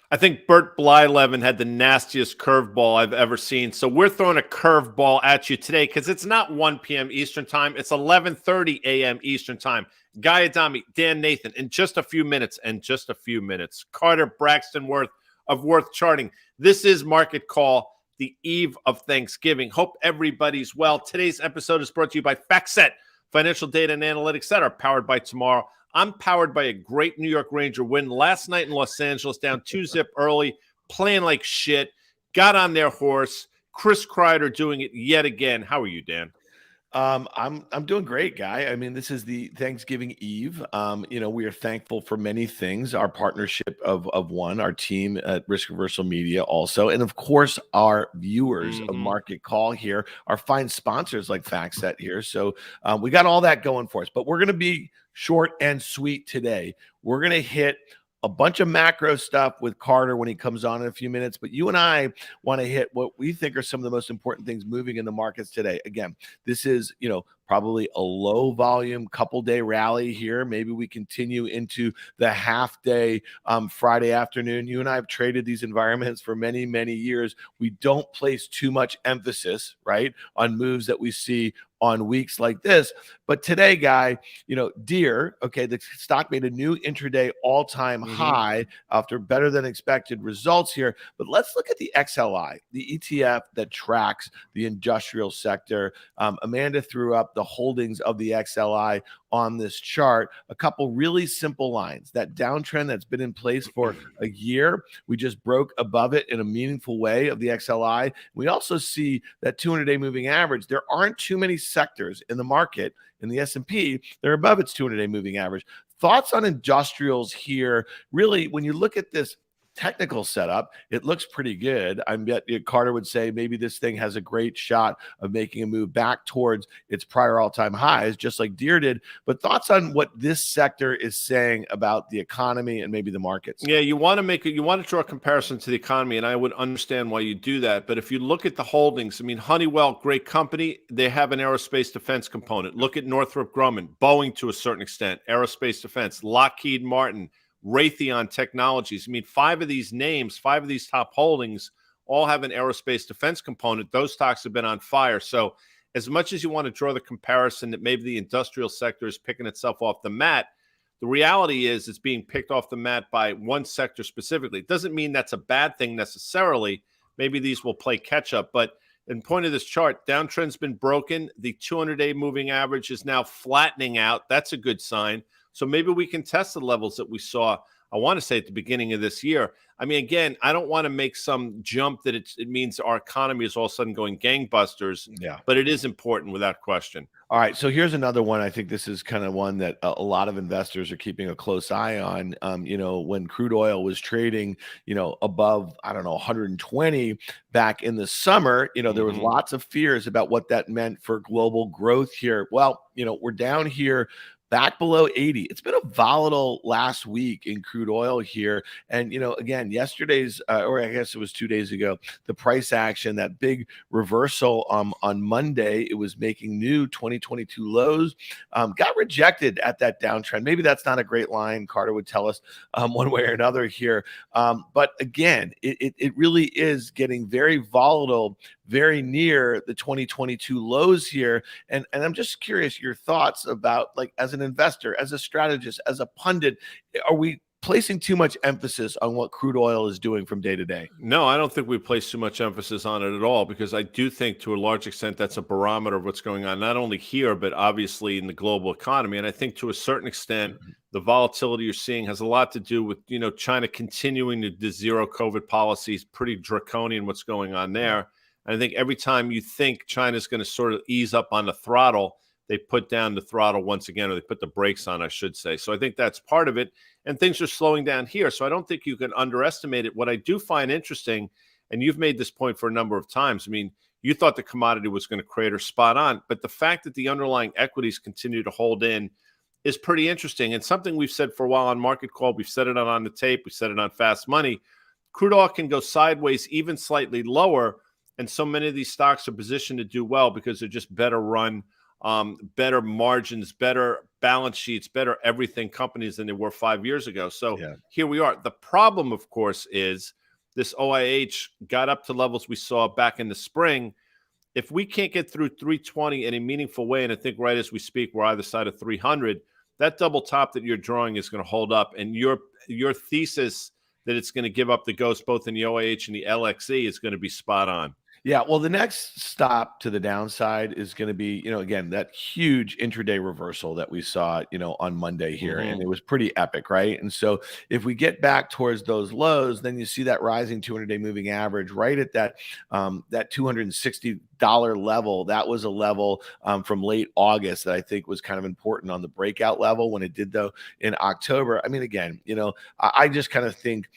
I think Bert Blyleven had the nastiest curveball I've ever seen. So we're throwing a curveball at you today because it's not 1 p.m. Eastern time. It's 11:30 a.m. Eastern time. Guy Adami, Dan Nathan, in just a few minutes, Carter Braxton Worth of Worth Charting. This is Market Call, the eve of Thanksgiving. Hope everybody's well. Today's episode is brought to you by FactSet, financial data and analytics that are powered by tomorrow. I'm powered by a great New York Ranger win last night in Los Angeles, down 2-0 early, playing like shit, got on their horse. Chris Kreider doing it yet again. How are you, Dan? I'm doing great, Guy. I mean, this is the Thanksgiving Eve. We are thankful for many things. Our partnership of one, our team at Risk Reversal Media also, and of course our viewers of Market Call here, our fine sponsors like FactSet here. So we got all that going for us, but we're going to be short and sweet today. We're going to hit a bunch of macro stuff with Carter when he comes on in a few minutes, but you and I want to hit what we think are some of the most important things moving in the markets today. Again, this is, probably a low volume couple day rally here. Maybe we continue into the half day Friday afternoon. You and I have traded these environments for many, many years. We don't place too much emphasis, right, on moves that we see on weeks like this. But today, Guy, Deere, okay, the stock made a new intraday all-time high after better than expected results here. But let's look at the XLI, the ETF that tracks the industrial sector. Amanda threw up the holdings of the XLI on this chart. A couple really simple lines. That downtrend that's been in place for a year, we just broke above it in a meaningful way of the XLI. We also see that 200-day moving average. There aren't too many sectors in the market in the S&P they're above its 200-day moving average. Thoughts on industrials here? Really, when you look at this technical setup, it looks pretty good. I bet Carter would say maybe this thing has a great shot of making a move back towards its prior all-time highs, just like Deere did. But thoughts on what this sector is saying about the economy and maybe the markets? Yeah, you want to draw a comparison to the economy, and I would understand why you do that. But if you look at the holdings, I mean, Honeywell, great company, they have an aerospace defense component. Look at Northrop Grumman, Boeing to a certain extent, aerospace defense, Lockheed Martin, Raytheon Technologies. I mean, five of these top holdings all have an aerospace defense component. Those stocks have been on fire. So as much as you want to draw the comparison that maybe the industrial sector is picking itself off the mat, the reality is it's being picked off the mat by one sector specifically. It doesn't mean that's a bad thing necessarily. Maybe these will play catch up. But in point of this chart, downtrend's been broken. The 200-day moving average is now flattening out. That's a good sign. So maybe we can test the levels that we saw, I want to say, at the beginning of this year. I mean, again, I don't want to make some jump that it means our economy is all of a sudden going gangbusters. Yeah. But it is important without question. All right. So here's another one. I think this is kind of one that a lot of investors are keeping a close eye on. When crude oil was trading, above, 120 back in the summer, there was lots of fears about what that meant for global growth here. Well, we're down here back below 80. It's been a volatile last week in crude oil here. And, again, yesterday's, or I guess it was 2 days ago, the price action, that big reversal on Monday, it was making new 2022 lows, got rejected at that downtrend. Maybe that's not a great line. Carter would tell us one way or another here. But again, it really is getting very volatile, very near the 2022 lows here. And I'm just curious your thoughts about, like, as an investor, as a strategist, as a pundit, are we placing too much emphasis on what crude oil is doing from day to day? No, I don't think we place too much emphasis on it at all, because I do think to a large extent that's a barometer of what's going on, not only here, but obviously in the global economy. And I think to a certain extent, the volatility you're seeing has a lot to do with, China continuing the zero COVID policies, pretty draconian what's going on there. And I think every time you think China's going to sort of ease up on the throttle, they put down the throttle once again, or they put the brakes on, I should say. So I think that's part of it. And things are slowing down here. So I don't think you can underestimate it. What I do find interesting, and you've made this point for a number of times, I mean, you thought the commodity was going to crater, spot on. But the fact that the underlying equities continue to hold in is pretty interesting. And something we've said for a while on Market Call, we've said it on the tape, we said it on Fast Money. Crude oil can go sideways, even slightly lower. And so many of these stocks are positioned to do well because they're just better run better margins, better balance sheets, better everything companies than they were 5 years ago. So here we are. The problem, of course, is this OIH got up to levels we saw back in the spring. If we can't get through 320 in a meaningful way, and I think right as we speak, we're either side of 300, that double top that you're drawing is going to hold up. And your thesis that it's going to give up the ghost both in the OIH and the LXE is going to be spot on. Yeah, well, the next stop to the downside is going to be, again, that huge intraday reversal that we saw, on Monday here, and it was pretty epic, right? And so if we get back towards those lows, then you see that rising 200-day moving average right at that $260 level. That was a level from late August that I think was kind of important on the breakout level when it did, though, in October. I mean, again, I just kind of think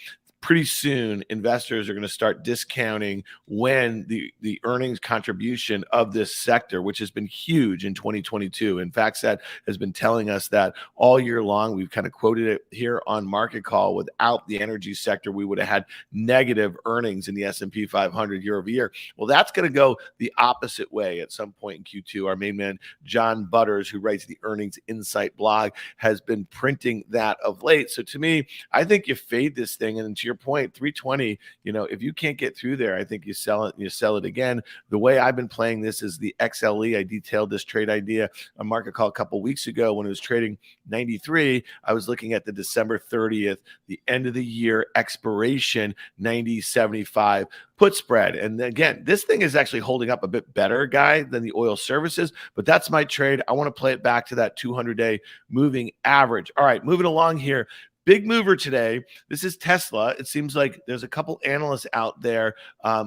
pretty soon investors are going to start discounting when the earnings contribution of this sector, which has been huge in 2022. In fact, FactSet has been telling us that all year long. We've kind of quoted it here on Market Call. Without the energy sector, we would have had negative earnings in the S&P 500 year over year. Well, that's going to go the opposite way at some point in Q2. Our main man, John Butters, who writes the Earnings Insight blog, has been printing that of late. So to me, I think you fade this thing, and to your point, 320, if you can't get through there, I think you sell it again. The way I've been playing this is the XLE. I detailed this trade idea on Market Call a couple weeks ago when it was trading 93. I was looking at the December 30th, the end of the year expiration 90.75 put spread. And again, this thing is actually holding up a bit better, guy, than the oil services, but that's my trade. I want to play it back to that 200-day moving average. All right, moving along here. Big mover today. This is Tesla. It seems like there's a couple analysts out there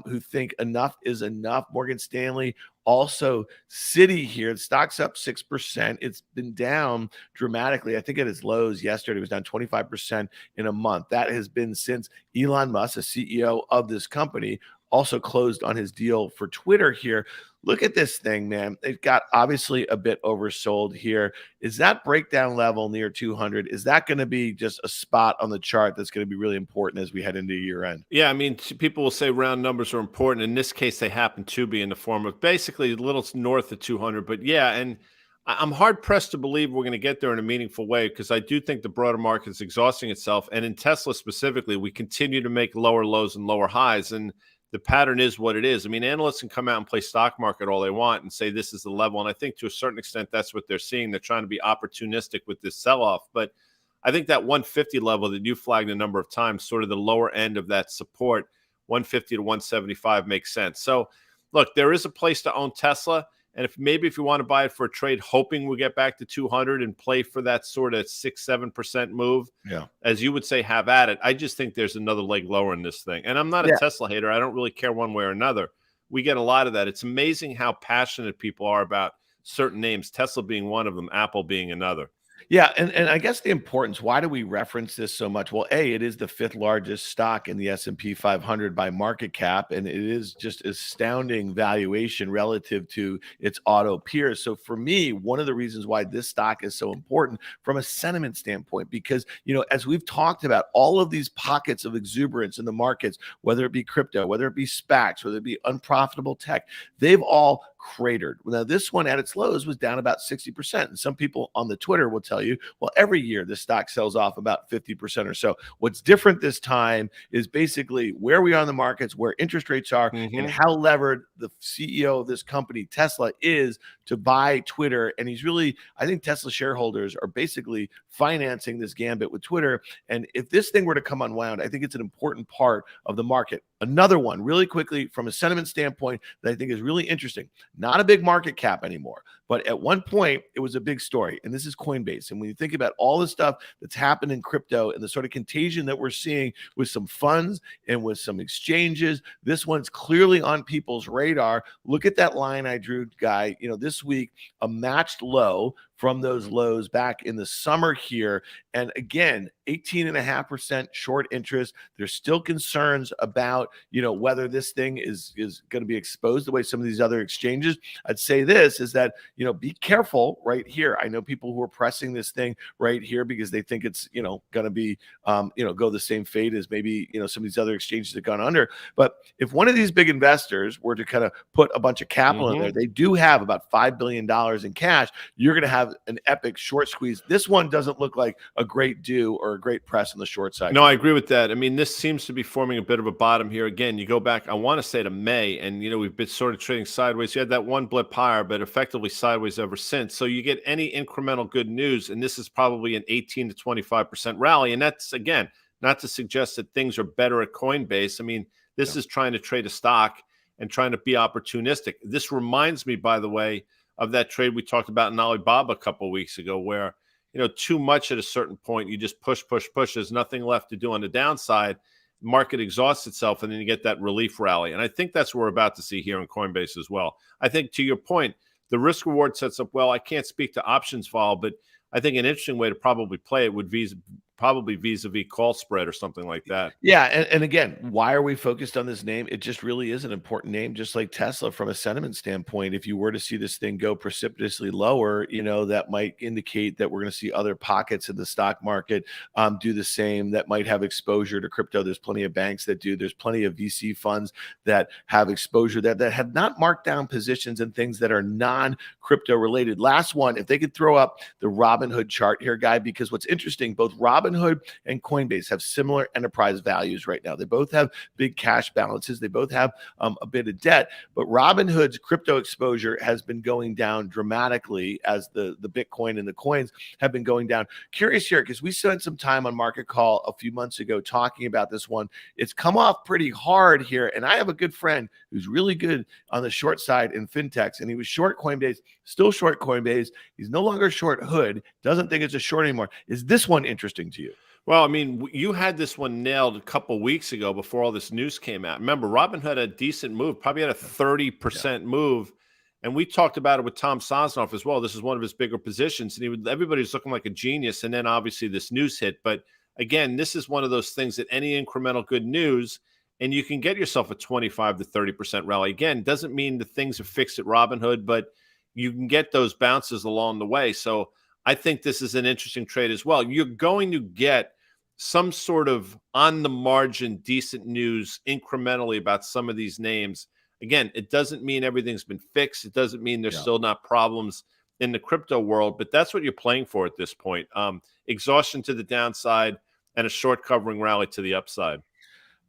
who think enough is enough. Morgan Stanley, also Citi here. The stock's up 6%. It's been down dramatically. I think at its lows yesterday, it was down 25% in a month. That has been since Elon Musk, the CEO of this company, also closed on his deal for Twitter here. Look at this thing, man. It got obviously a bit oversold here. Is that breakdown level near 200? Is that going to be just a spot on the chart that's going to be really important as we head into year end? Yeah, I mean, people will say round numbers are important. In this case, they happen to be in the form of basically a little north of 200. But yeah, and I'm hard pressed to believe we're going to get there in a meaningful way because I do think the broader market is exhausting itself. And in Tesla specifically, we continue to make lower lows and lower highs. And the pattern is what it is. I mean, analysts can come out and play stock market all they want and say this is the level. And I think to a certain extent, that's what they're seeing. They're trying to be opportunistic with this sell-off. But I think that 150 level that you flagged a number of times, sort of the lower end of that support, 150 to 175 makes sense. So look, there is a place to own Tesla. And if you want to buy it for a trade, hoping we get back to 200 and play for that sort of 6-7% move, as you would say, have at it. I just think there's another leg lower in this thing. And I'm not a Tesla hater. I don't really care one way or another. We get a lot of that. It's amazing how passionate people are about certain names, Tesla being one of them, Apple being another. Yeah, and I guess the importance, why do we reference this so much? Well, A, it is the 5th largest stock in the S&P 500 by market cap, and it is just astounding valuation relative to its auto peers. So for me, one of the reasons why this stock is so important from a sentiment standpoint, because, as we've talked about, all of these pockets of exuberance in the markets, whether it be crypto, whether it be SPACs, whether it be unprofitable tech, they've all cratered. Now, this one at its lows was down about 60%. And some people on the Twitter will tell you, well, every year the stock sells off about 50% or so. What's different this time is basically where we are in the markets, where interest rates are, and how levered the CEO of this company, Tesla, is to buy Twitter. And he's really, I think Tesla shareholders are basically financing this gambit with Twitter. And if this thing were to come unwound, I think it's an important part of the market. Another one, really quickly, from a sentiment standpoint, that I think is really interesting. Not a big market cap anymore, but at one point, it was a big story. And this is Coinbase. And when you think about all the stuff that's happened in crypto and the sort of contagion that we're seeing with some funds and with some exchanges, this one's clearly on people's radar. Look at that line I drew, Guy. This week, a matched low from those lows back in the summer here. And again, 18.5% short interest. There's still concerns about, whether this thing is going to be exposed the way some of these other exchanges. I'd say this is that, be careful right here. I know people who are pressing this thing right here because they think it's, going to be, go the same fate as maybe, some of these other exchanges have gone under. But if one of these big investors were to kind of put a bunch of capital in there, they do have about $5 billion in cash. You're going to have an epic short squeeze. This one doesn't look like a great do or a great press on the short side. No, I agree with that. I mean, this seems to be forming a bit of a bottom here. Again, you go back, I want to say to May, and, we've been sort of trading sideways. You had that one blip higher, but effectively sideways ever since. So you get any incremental good news, and this is probably an 18 to 25% rally. And that's, again, not to suggest that things are better at Coinbase. I mean, this is trying to trade a stock and trying to be opportunistic. This reminds me, by the way, of that trade we talked about in Alibaba a couple of weeks ago where, too much at a certain point, you just push. There's nothing left to do on the downside. Market exhausts itself, and then you get that relief rally. And I think that's what we're about to see here in Coinbase as well. I think, to your point, the risk reward sets up well. I can't speak to options vol, but I think an interesting way to probably play it would be probably vis-a-vis call spread or something like that. Yeah. And again, why are we focused on this name? It just really is an important name, just like Tesla from a sentiment standpoint. If you were to see this thing go precipitously lower, that might indicate that we're going to see other pockets in the stock market do the same, that might have exposure to crypto. There's plenty of banks that do. There's plenty of VC funds that have exposure that have not marked down positions and things that are non-crypto related. Last one, if they could throw up the Robinhood chart here, Guy, because what's interesting, both Robinhood and Coinbase have similar enterprise values right now. They both have big cash balances. They both have a bit of debt, but Robinhood's crypto exposure has been going down dramatically as the Bitcoin and the coins have been going down. Curious here, because we spent some time on Market Call a few months ago talking about this one. It's come off pretty hard here, and I have a good friend who's really good on the short side in fintechs, and he was short Coinbase, still short Coinbase. He's no longer short Hood, doesn't think it's a short anymore. Is this one interesting to you? Well, I mean, you had this one nailed a couple weeks ago before all this news came out. Remember, Robinhood had a decent move, probably had a 30% move. And we talked about it with Tom Sosnoff as well. This is one of his bigger positions. And everybody was looking like a genius. And then obviously this news hit. But again, this is one of those things that any incremental good news, and you can get yourself a 25 to 30% rally. Again, doesn't mean the things are fixed at Robinhood, but you can get those bounces along the way. So I think this is an interesting trade as well. You're going to get some sort of on the margin decent news incrementally about some of these names. Again, it doesn't mean everything's been fixed. It doesn't mean there's still not problems in the crypto world, but that's what you're playing for at this point. Exhaustion to the downside and a short covering rally to the upside.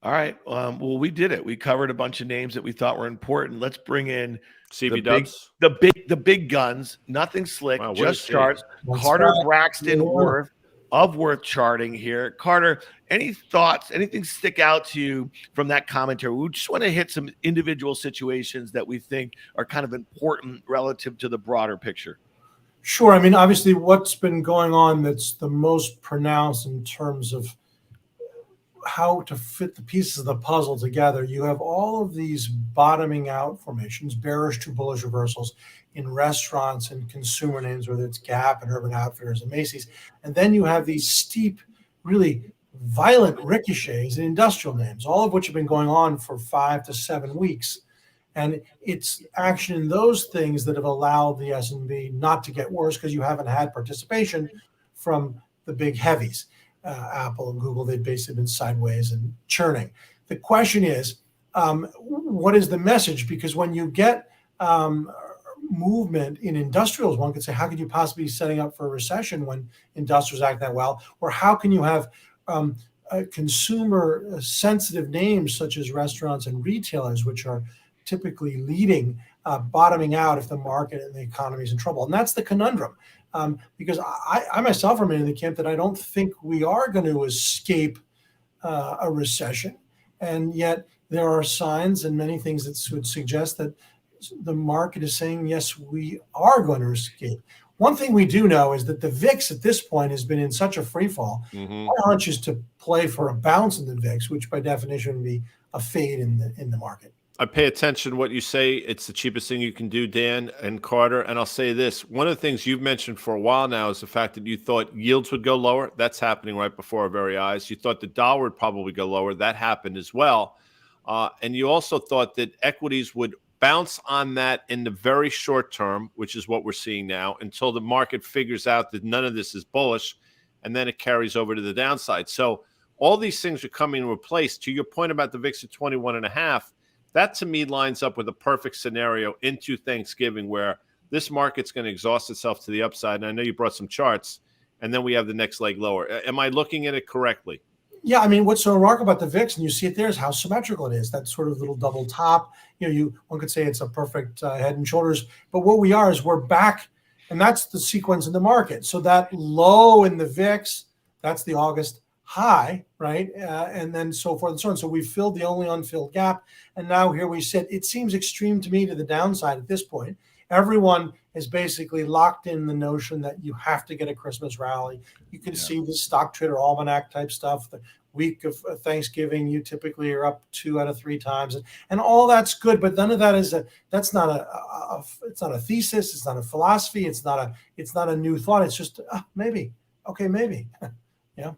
All right. Well, we did it. We covered a bunch of names that we thought were important. Let's bring in the big guns. Nothing slick, just charts. Carter Braxton Worth of Worth charting here. Carter, any thoughts? Anything stick out to you from that commentary? We just want to hit some individual situations that we think are kind of important relative to the broader picture. Sure. I mean, obviously, what's been going on that's the most pronounced in terms of how to fit the pieces of the puzzle together. You have all of these bottoming out formations, bearish to bullish reversals in restaurants and consumer names, whether it's Gap and Urban Outfitters and Macy's. And then you have these steep, really violent ricochets in industrial names, all of which have been going on for 5 to 7 weeks. And it's action in those things that have allowed the S&P not to get worse because you haven't had participation from the big heavies. Apple and Google, they've basically been sideways and churning. The question is, what is the message? Because when you get movement in industrials, one could say, how could you possibly be setting up for a recession when industrials act that well? Or how can you have consumer sensitive names such as restaurants and retailers, which are typically leading, bottoming out if the market and the economy is in trouble? And that's the conundrum. Because I myself remain in the camp that I don't think we are going to escape a recession. And yet there are signs and many things that would suggest that the market is saying, yes, we are going to escape. One thing we do know is that the VIX at this point has been in such a free fall. My hunch is to play for a bounce in the VIX, which by definition would be a fade in the market. I pay attention to what you say. It's the cheapest thing you can do, Dan and Carter. And I'll say this. One of the things you've mentioned for a while now is the fact that you thought yields would go lower. That's happening right before our very eyes. You thought the dollar would probably go lower. That happened as well. And you also thought that equities would bounce on that in the very short term, which is what we're seeing now, until the market figures out that none of this is bullish, and then it carries over to the downside. So all these things are coming into place. To your point about the VIX at 21.5, that to me lines up with a perfect scenario into Thanksgiving where this market's going to exhaust itself to the upside. And I know you brought some charts, and then we have the next leg lower. Am I looking at it correctly? Yeah, I mean, what's so remarkable about the VIX, and you see it there, is how symmetrical it is. That sort of little double top. One could say it's a perfect head and shoulders. But what we are is we're back, and that's the sequence in the market. So that low in the VIX, that's the August high, right? And then so forth and so on. So we filled the only unfilled gap, and now here we sit. It seems extreme to me to the downside at this point. Everyone is basically locked in the notion that you have to get a Christmas rally. You can see the stock trader almanac type stuff. The week of Thanksgiving, you typically are up 2 out of 3 times, and all that's good. But none of that is it's not a thesis. It's not a philosophy. It's not a new thought. It's just maybe. Okay, maybe. Yeah.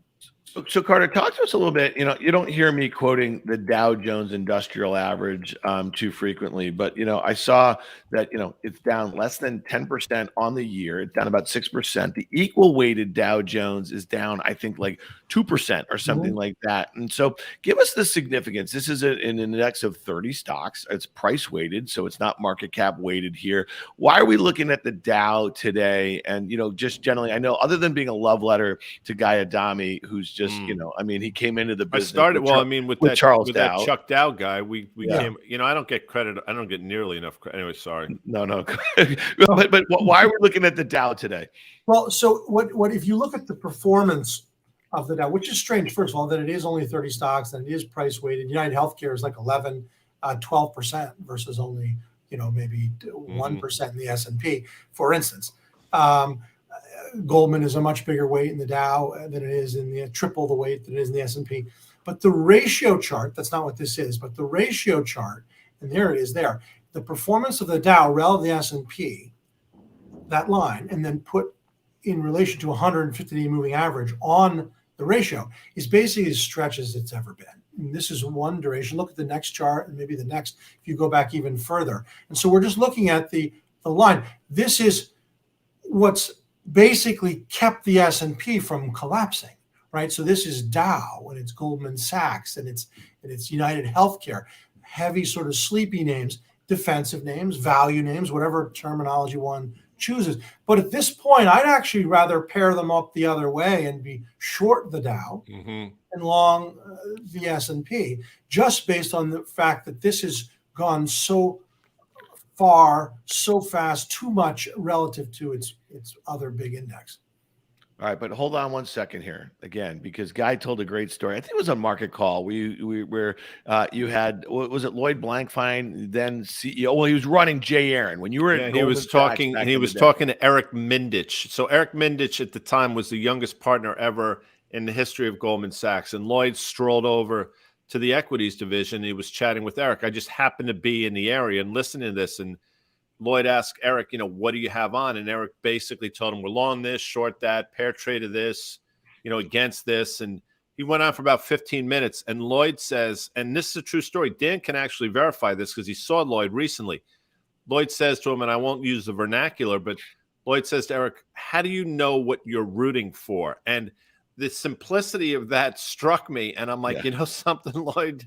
So Carter, talk to us a little bit. You don't hear me quoting the Dow Jones Industrial Average too frequently, but I saw that it's down less than 10% on the year. It's down about 6%. The equal weighted Dow Jones is down, I think, like 2% or something like that. And so, give us the significance. This is an index of 30 stocks. It's price weighted, so it's not market cap weighted here. Why are we looking at the Dow today? And just generally, I know other than being a love letter to Guy Adami, who's just he came into the business. I started with Charles Dow. That Chuck Dow guy. We came. I don't get credit. I don't get nearly enough credit. Anyway, sorry. No. but why are we looking at the Dow today? Well, so what if you look at the performance of the Dow, which is strange, first of all, that it is only 30 stocks and it is price weighted. United Healthcare is like 12% versus only maybe 1% in the S&P, for instance. Goldman is a much bigger weight in the Dow than it is in the triple the weight that it is in the S&P. But the ratio chart, that's not what this is, but the ratio chart, and there it is there, the performance of the Dow relative to the S&P, that line, and then put in relation to 150-day moving average on the ratio is basically as stretched as it's ever been. And this is one duration. Look at the next chart and maybe the next if you go back even further. And so we're just looking at the line. This is what's basically kept the S&P from collapsing, right? So this is Dow, and it's Goldman Sachs, and it's United Healthcare, heavy sort of sleepy names, defensive names, value names, whatever terminology one chooses. But at this point, I'd actually rather pair them up the other way and be short the Dow and long the S&P, just based on the fact that this has gone so far, so fast, too much relative to its other big index. All right, but hold on one second here again, because Guy told a great story. I think it was on Market Call where you had, was it Lloyd Blankfein, then CEO? Well, he was running Jay Aaron when you were. Yeah, he was talking to Eric Mindich. So Eric Mindich at the time was the youngest partner ever in the history of Goldman Sachs, and Lloyd strolled over to the equities division. He was chatting with Eric. I just happened to be in the area and listening to this, and Lloyd asked Eric, what do you have on? And Eric basically told him, we're long this, short that, pair traded this, against this. And he went on for about 15 minutes. And Lloyd says, and this is a true story, Dan can actually verify this because he saw Lloyd recently. Lloyd says to him, and I won't use the vernacular, but Lloyd says to Eric, how do you know what you're rooting for? And the simplicity of that struck me. And I'm like, something, Lloyd,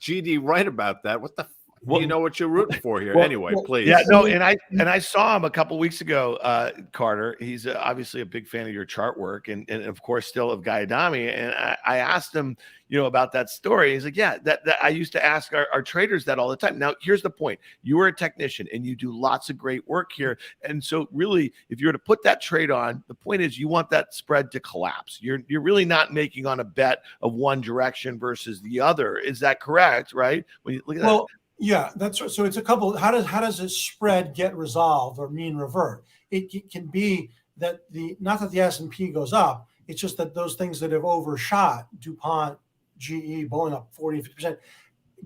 GD, right about that. What the well, you know what you're rooting for here. Anyway, please. Yeah, no, and I saw him a couple weeks ago, Carter. He's obviously a big fan of your chart work and of course still of Guy Adami. And I asked him, about that story. He's like, yeah, that I used to ask our traders that all the time. Now, here's the point. You are a technician and you do lots of great work here. And so really, if you were to put that trade on, the point is you want that spread to collapse. You're really not making on a bet of one direction versus the other. Is that correct, right? When you look at that. Yeah, that's right. So it's a couple. How does a spread get resolved or mean revert? It can be that not that the S&P goes up. It's just that those things that have overshot, DuPont, GE, Boeing up 40-50%,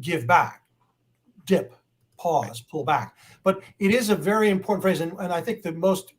give back, dip, pause, pull back. But it is a very important phrase, and I think the most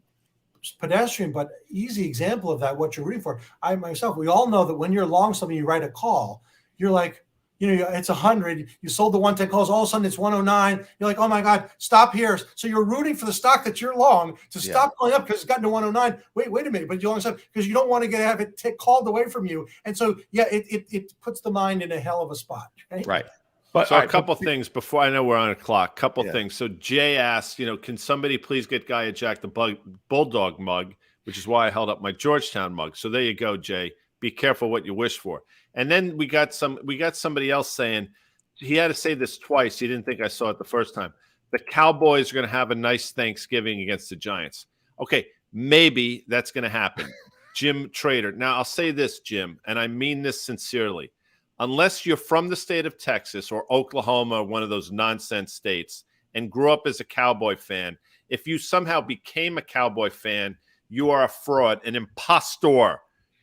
pedestrian but easy example of that, what you're rooting for. I myself, we all know that when you're long something, you write a call. You're like, it's 100. You sold the 110 calls. All of a sudden it's 109. You're like, oh my God, stop here. So you're rooting for the stock that you're long to stop going up because it's gotten to 109. Wait a minute, but you long stop because you don't want to have it called away from you. And so it puts the mind in a hell of a spot. Right. But so a couple things before, I know we're on a clock. Couple things. So Jay asked, can somebody please get Guy a Jack the Bulldog mug, which is why I held up my Georgetown mug. So there you go, Jay. Be careful what you wish for. And then we got somebody else saying, he had to say this twice. He didn't think I saw it the first time. The Cowboys are going to have a nice Thanksgiving against the Giants. Okay, maybe that's going to happen. Jim Trader. Now, I'll say this, Jim, and I mean this sincerely. Unless you're from the state of Texas or Oklahoma or one of those nonsense states and grew up as a Cowboy fan, if you somehow became a Cowboy fan, you are a fraud, an impostor.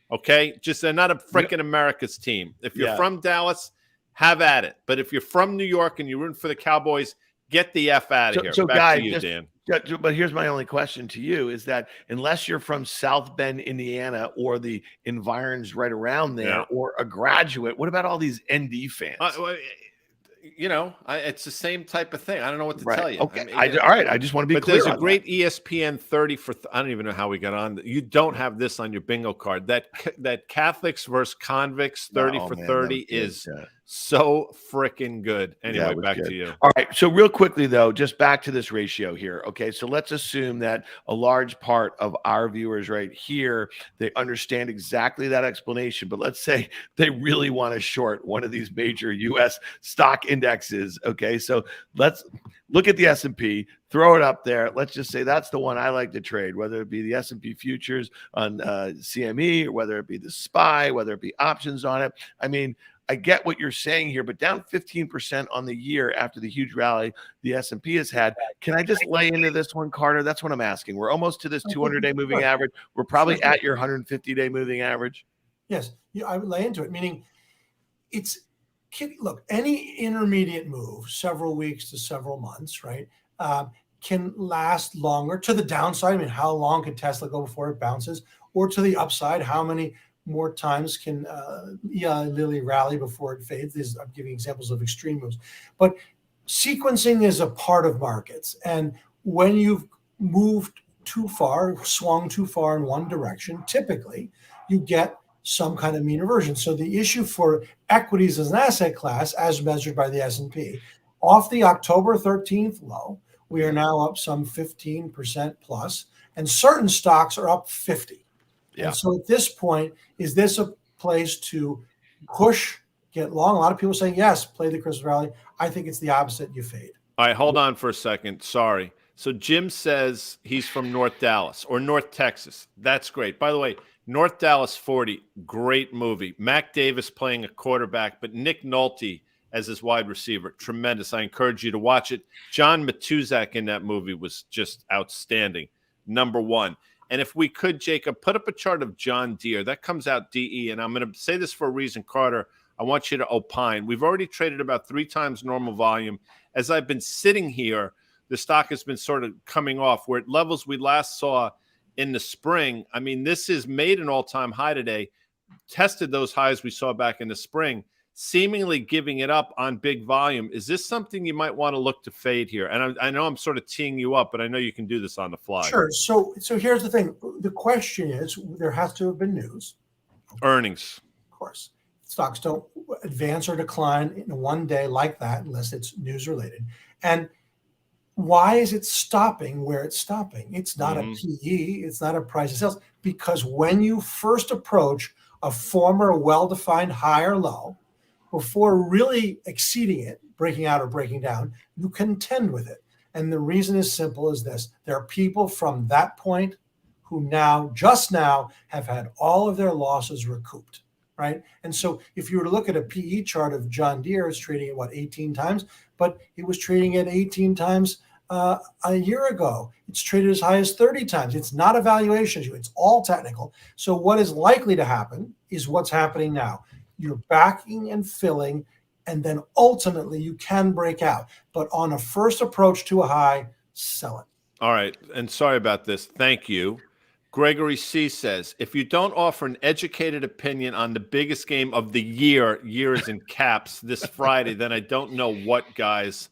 Okay, just they're not a freaking America's team. If you're from Dallas, have at it. But if you're from New York and you're rooting for the Cowboys, get the F out of here. So Back to you, Dan. But here's my only question to you is that unless you're from South Bend, Indiana, or the environs right around there, or a graduate, what about all these ND fans? It's the same type of thing. I don't know what to tell you. Okay. All right. I just want to be clear. But there's a great ESPN 30 for, I don't even know how we got on. You don't have this on your bingo card. That Catholics versus convicts 30 for 30 is so freaking good. Anyway, back to you. All right. So real quickly, though, just back to this ratio here. Okay. So let's assume that a large part of our viewers right here, they understand exactly that explanation. But let's say they really want to short one of these major U.S. stock indexes. Okay. So let's look at the S&P, throw it up there. Let's just say that's the one I like to trade, whether it be the S&P futures on CME, or whether it be the SPY, whether it be options on it. I mean, I get what you're saying here, but down 15% on the year after the huge rally the S&P has had. Can I just lay into this one, Carter? That's what I'm asking. We're almost to this 200-day moving average. We're probably at your 150-day moving average. Yes, I would lay into it, meaning look, any intermediate move, several weeks to several months, right, can last longer to the downside. I mean, how long can Tesla go before it bounces? Or to the upside, how many more times can Lilly rally before it fades? I'm giving examples of extreme moves. But sequencing is a part of markets. And when you've moved too far, swung too far in one direction, typically you get some kind of mean reversion. So the issue for equities as an asset class, as measured by the S&P, off the October 13th low, we are now up some 15% plus, and certain stocks are up 50. And so at this point, is this a place to push, get long? A lot of people saying, yes, play the Christmas rally. I think it's the opposite. You fade. All right, hold on for a second. Sorry. So Jim says he's from North Dallas or North Texas. That's great. By the way, North Dallas 40, great movie. Mac Davis playing a quarterback, but Nick Nolte as his wide receiver. Tremendous. I encourage you to watch it. John Matuzak in that movie was just outstanding. Number one. And if we could, Jacob, put up a chart of John Deere. That comes out DE. And I'm going to say this for a reason, Carter. I want you to opine. We've already traded about 3 times normal volume. As I've been sitting here, the stock has been sort of coming off. We're at levels we last saw in the spring. I mean, this has made an all-time high today, tested those highs we saw back in the spring, seemingly giving it up on big volume. Is this something you might want to look to fade here? And I know I'm sort of teeing you up, but I know you can do this on the fly. Sure. So here's the thing. The question is, there has to have been news. Earnings. Of course. Stocks don't advance or decline in one day like that unless it's news related. And why is it stopping where it's stopping? It's not a PE. It's not a price of sales. Because when you first approach a former well-defined high or low, before really exceeding it, breaking out or breaking down, you contend with it. And the reason is simple as this. There are people from that point who just now, have had all of their losses recouped, right? And so if you were to look at a PE chart of John Deere, it's trading at 18 times, but it was trading at 18 times a year ago. It's traded as high as 30 times. It's not a valuation issue. It's all technical. So what is likely to happen is what's happening now. You're backing and filling, and then ultimately you can break out. But on a first approach to a high, sell it. All right. And sorry about this. Thank you. Gregory C says, if you don't offer an educated opinion on the biggest game of the year is in caps, this Friday, then I don't know what, guys.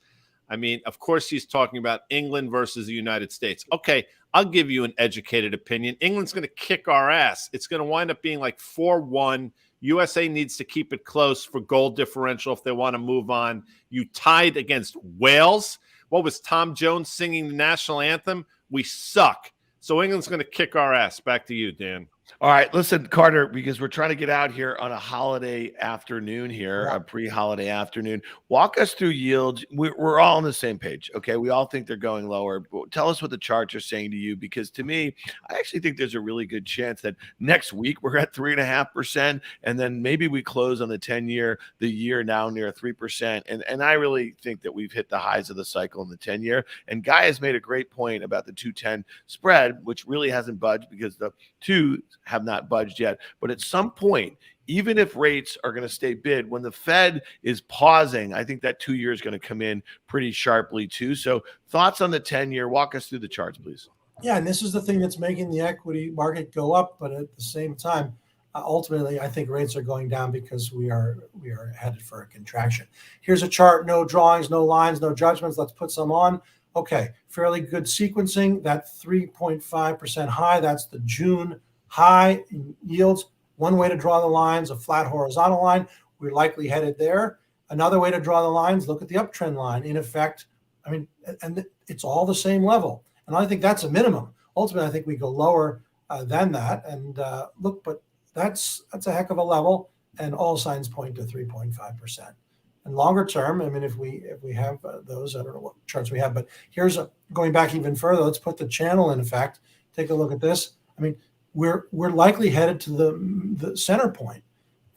I mean, of course, he's talking about England versus the United States. Okay, I'll give you an educated opinion. England's going to kick our ass. It's going to wind up being like 4-1. USA needs to keep it close for goal differential if they want to move on. You tied against Wales. What was Tom Jones singing the national anthem? We suck. So England's going to kick our ass. Back to you, Dan. All right, listen, Carter, because we're trying to get out here on a holiday afternoon here, a pre-holiday afternoon. Walk us through yields. We're all on the same page, okay? We all think they're going lower. But tell us what the charts are saying to you, because to me, I actually think there's a really good chance that next week we're at 3.5%, and then maybe we close on the 10-year, the year now near 3%. And I really think that we've hit the highs of the cycle in the 10-year. And Guy has made a great point about the 210 spread, which really hasn't budged because the two have not budged yet. But at some point, even if rates are going to stay bid, when the Fed is pausing, I think that 2 year is going to come in pretty sharply too. So thoughts on the 10-year? Walk us through the charts, please. Yeah, and this is the thing that's making the equity market go up. But at the same time, ultimately, I think rates are going down because we are headed for a contraction. Here's a chart, no drawings, no lines, no judgments. Let's put some on. Okay, fairly good sequencing. That 3.5% high, that's the June high in yields. One way to draw the lines, a flat horizontal line. We're likely headed there. Another way to draw the lines, look at the uptrend line. In effect, I mean, and it's all the same level. And I think that's a minimum. Ultimately, I think we go lower than that. And look, but that's a heck of a level. And all signs point to 3.5%. And longer term, I mean, if we have those, I don't know what charts we have, but here's going back even further. Let's put the channel in effect. Take a look at this. I mean, we're likely headed to the center point,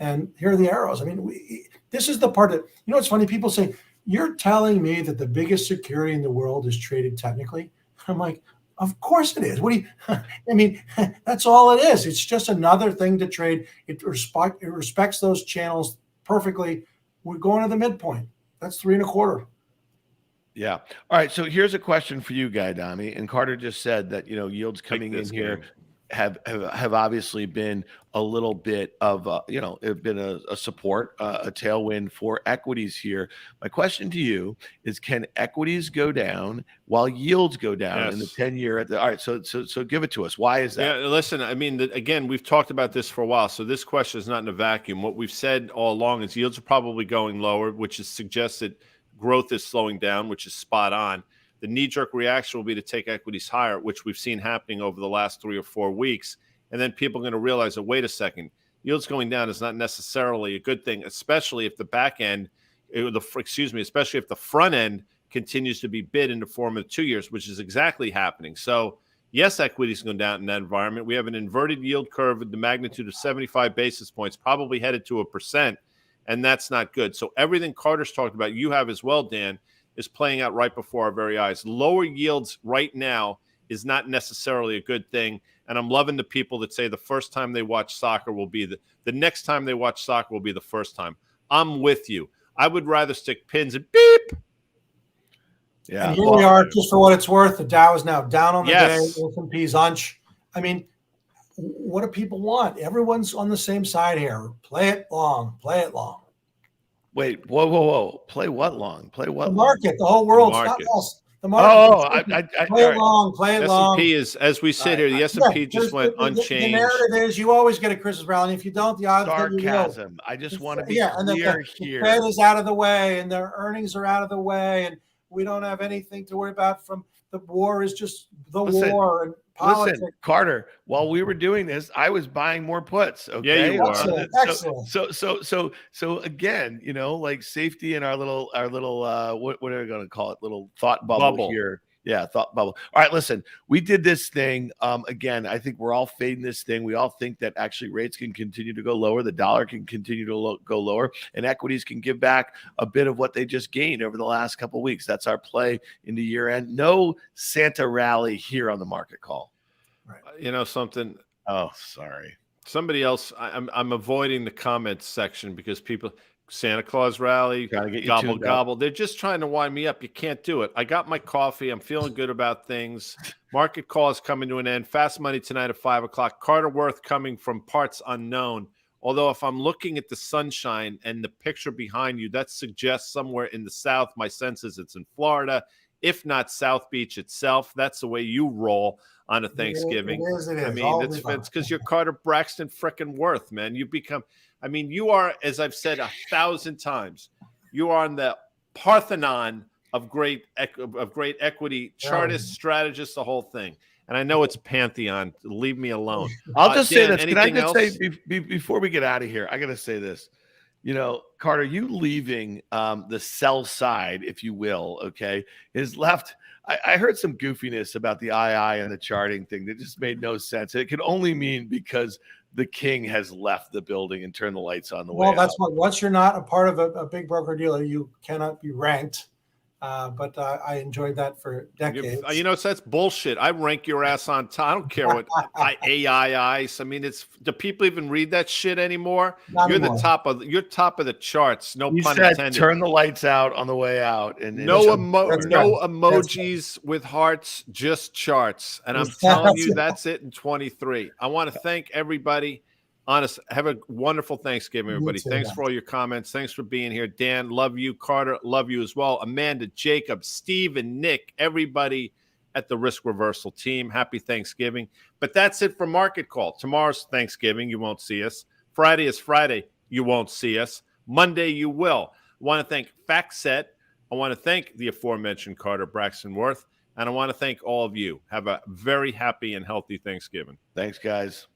and here are the arrows. I mean, this is the part that, you know, it's funny. People say, you're telling me that the biggest security in the world is traded technically. I'm like, of course it is. What do you? I mean, that's all it is. It's just another thing to trade. It respects those channels perfectly. We're going to the midpoint. That's 3.25. Yeah. All right. So here's a question for you, Guy Adami. And Carter just said that, you know, yields coming in here have obviously been a little bit of have been a support, a tailwind for equities here. My question to you is, can equities go down while yields go down in the 10-year? All right, so give it to us. Why is that? Yeah, listen, I mean, again, we've talked about this for a while, so this question is not in a vacuum. What we've said all along is yields are probably going lower, which suggests that growth is slowing down, which is spot on. The knee-jerk reaction will be to take equities higher, which we've seen happening over the last 3 or 4 weeks. And then people are going to realize that, wait a second, yields going down is not necessarily a good thing, especially if the back end, especially if the front end continues to be bid in the form of 2 years, which is exactly happening. So, yes, equities going down in that environment. We have an inverted yield curve with the magnitude of 75 basis points, probably headed to 1%, and that's not good. So everything Carter's talked about, you have as well, Dan, is playing out right before our very eyes. Lower yields right now is not necessarily a good thing. And I'm loving the people that say the first time they watch soccer will be the next time they watch soccer will be the first time. I'm with you. I would rather stick pins and beep. Yeah. And here we are, just for what it's worth. The Dow is now down on the day. S&P's unch. I mean, what do people want? Everyone's on the same side here. Play it long. Play it long. Wait, whoa. Play what long? Play what? The market, the whole world. The market. Not us. The market. Play it long. Play it long. S&P is, as we sit here, the S&P just went unchanged. The narrative is you always get a Christmas rally. If you don't, the odds that you will. Sarcasm. I just want to be clear here. The Fed is out of the way, and their earnings are out of the way, and we don't have anything to worry about from the war. Is just the war and politics. Listen, Carter, while we were doing this, I was buying more puts. Okay. Yeah, you are. Excellent. So again, you know, like safety in our little what are we going to call it? Little thought bubble here. Yeah, thought bubble. All right, listen, we did this thing. Again, I think we're all fading this thing. We all think that actually rates can continue to go lower. The dollar can continue to go lower, and equities can give back a bit of what they just gained over the last couple of weeks. That's our play into year end. No Santa rally here on the market call. Right. You know something? Oh, sorry. Somebody else. I'm avoiding the comments section because people Santa Claus rally, Trying to get you gobble, tuned up. gobble. They're just trying to wind me up. You can't do it. I got my coffee. I'm feeling good about things. Market call is coming to an end. Fast money tonight at 5 o'clock. Carter Worth coming from parts unknown. Although if I'm looking at the sunshine and the picture behind you, that suggests somewhere in the South. My sense is it's in Florida, if not South Beach itself. That's the way you roll on a Thanksgiving. It is. I mean, it's because you're Carter Braxton frickin' Worth, man. You become, I mean, you are, as I've said 1,000 times, you are on the Parthenon of great equity, chartist, strategist, the whole thing. And I know it's Pantheon. Leave me alone. I'll just say Dan, this. Can I anything just else? say before we get out of here, I got to say this. You know, Carter, you leaving the sell side, if you will, okay, is left. I heard some goofiness about the II and the charting thing that just made no sense. It could only mean because the king has left the building and turned the lights on the way. Well, that's out. what. Once you're not a part of a big broker dealer, you cannot be ranked. But I enjoyed that for decades. You know, so that's bullshit. I rank your ass on top. I don't care what AIIs. I mean, do people even read that shit anymore? Not You're anymore. You're top of the charts. No You pun said intended. turn the lights out on the way out, and No That's emojis with hearts, just charts. And I'm telling you, that's it in 23. I want to thank everybody. Honest, have a wonderful Thanksgiving, everybody. too, Thanks man. for all your comments. Thanks for being here. Dan, love you. Carter, love you as well. Amanda, Jacob, Steve, and Nick, everybody at the Risk Reversal team. Happy Thanksgiving. But that's it for Market Call. Tomorrow's Thanksgiving. You won't see us. Friday is Friday. You won't see us. Monday, you will. I want to thank FactSet. I want to thank the aforementioned Carter Braxton Worth. And I want to thank all of you. Have a very happy and healthy Thanksgiving. Thanks, guys.